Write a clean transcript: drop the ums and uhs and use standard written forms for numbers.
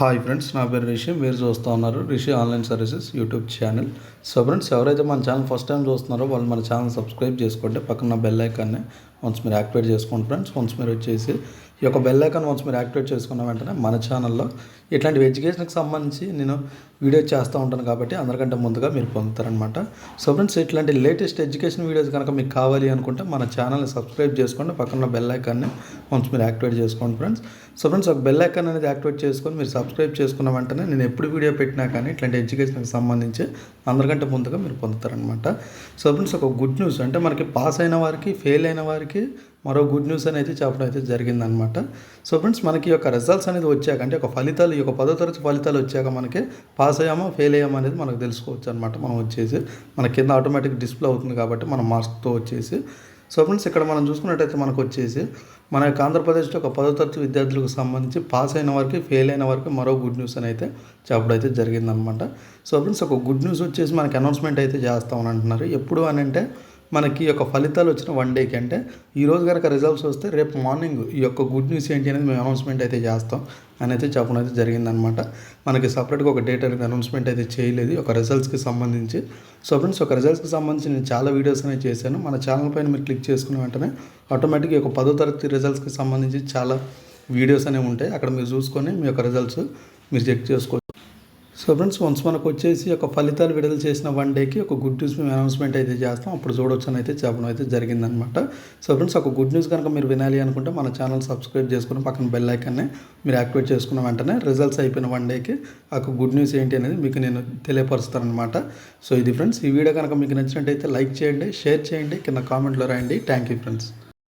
Hi friends, నా పేరు రిషి. మీరు చూస్తూ ఉన్నారు Rishi online services YouTube channel. So friends, ఎవరైతే మన ఛానల్ ఫస్ట్ టైం చూస్తున్నారో వాళ్ళు మన ఛానల్ సబ్స్క్రైబ్ చేసుకోండి. పక్కన బెల్ ఐకాన్ని వన్స్ మీరు యాక్టివేట్ చేసుకోండి ఫ్రెండ్స్. వన్స్ మీరు వచ్చేసి ఈ యొక్క బెల్ ఐకాన్ వన్స్ మీరు యాక్టివేట్ చేసుకున్న వెంటనే మన ఛానల్లో ఇట్లాంటి ఎడ్యుకేషన్కి సంబంధించి నేను వీడియో చేస్తూ ఉంటాను కాబట్టి అందరికంటే ముందుగా మీరు పొందుతారనమాట. సో ఫ్రెండ్స్, ఇట్లాంటి లేటెస్ట్ ఎడ్యుకేషన్ వీడియోస్ కనుక మీకు కావాలి అనుకుంటే మన ఛానల్ని సబ్స్క్రైబ్ చేసుకోండి. పక్కన బెల్ ఐకాన్ని వన్స్ మీరు యాక్టివేట్ చేసుకోండి ఫ్రెండ్స్. సో ఫ్రెండ్స్, ఒక బెల్ ఐకాన్ అనేది యాక్టివేట్ చేసుకొని మీరు సబ్స్క్రైబ్ చేసుకున్న వెంటనే నేను ఎప్పుడు వీడియో పెట్టినా కానీ ఇట్లాంటి ఎడ్యుకేషన్కి సంబంధించి అందరికంటే ముందుగా మీరు పొందుతారనమాట. సో ఫ్రెండ్స్, ఒక గుడ్ న్యూస్ అంటే మనకి పాస్ అయిన వారికి, ఫెయిల్ అయిన వారికి మరో గుడ్ న్యూస్ అనేది చెప్పడం అయితే జరిగిందనమాట. సో ఫ్రెండ్స్, మనకి యొక్క రిజల్ట్స్ అనేది వచ్చాక అంటే ఒక ఫలితాలు, ఈ యొక్క 10వ తరగతి ఫలితాలు వచ్చాక మనకి పాస్ అయ్యామో ఫెయిల్ అయ్యామో అనేది మనకు తెలుసుకోవచ్చు అనమాట. మనం వచ్చేసి మన కింద ఆటోమేటిక్ డిస్ప్లే అవుతుంది కాబట్టి మన మార్క్స్తో వచ్చేసి. సో ఫ్రెండ్స్, ఇక్కడ మనం చూసుకున్నట్టయితే మనకు వచ్చేసి మన యొక్క ఆంధ్రప్రదేశ్లో ఒక 10వ తరగతి విద్యార్థులకు సంబంధించి పాస్ అయిన వారికి, ఫెయిల్ అయిన వారికి మరో గుడ్ న్యూస్ అని అయితే చెప్పడం అయితే జరిగిందనమాట. సో ఫ్రెండ్స్, ఒక గుడ్ న్యూస్ వచ్చేసి మనకి అనౌన్స్మెంట్ అయితే చేస్తామని అంటున్నారు. ఎప్పుడు అని అంటే మనకి యొక్క ఫలితాలు వచ్చిన 1 డేకి, అంటే ఈరోజు కనుక రిజల్ట్స్ వస్తే రేపు మార్నింగ్ ఈ యొక్క గుడ్ న్యూస్ ఏంటి అనేది మేము అనౌన్స్మెంట్ అయితే చేస్తాం అని అయితే చెప్పడం అయితే జరిగిందనమాట. మనకి సపరేట్గా ఒక డేట్ అనేది అనౌన్స్మెంట్ అయితే చేయలేదు ఒక రిజల్ట్స్కి సంబంధించి. సో ఫ్రెండ్స్, ఒక రిజల్ట్స్కి సంబంధించి నేను చాలా వీడియోస్ అనేవి చేశాను. మన ఛానల్ పైన మీరు క్లిక్ చేసుకున్న వెంటనే ఆటోమేటిక్గా ఒక 10వ తరగతి రిజల్ట్స్కి సంబంధించి చాలా వీడియోస్ అనేవి ఉంటాయి. అక్కడ మీరు చూసుకొని మీ యొక్క రిజల్ట్స్ మీరు చెక్ చేసుకోవచ్చు. సో ఫ్రెండ్స్, వన్స్ మనకు వచ్చేసి ఒక ఫలితాలు విడుదల చేసిన 1 డేకి ఒక గుడ్ న్యూస్ మేము అనౌన్స్మెంట్ అయితే చేస్తాం. అప్పుడు చూడొచ్చు అని అయితే చెప్పడం అయితే జరిగిందనమాట. సో ఫ్రెండ్స్, ఒక గుడ్ న్యూస్ కనుక మీరు వినాలి అనుకుంటే మన ఛానల్ సబ్స్క్రైబ్ చేసుకుని పక్కన బెల్ ఐకాన్ని మీరు యాక్టివేట్ చేసుకున్న వెంటనే రిజల్ట్స్ అయిపోయిన 1 డేకి ఒక గుడ్ న్యూస్ ఏంటి అనేది మీకు నేను తెలియపరుస్తానమాట. సో ఇది ఫ్రెండ్స్, ఈ వీడియో కనుక మీకు నచ్చినట్టయితే లైక్ చేయండి, షేర్ చేయండి, కింద కామెంట్లో రాయండి. Thank you friends.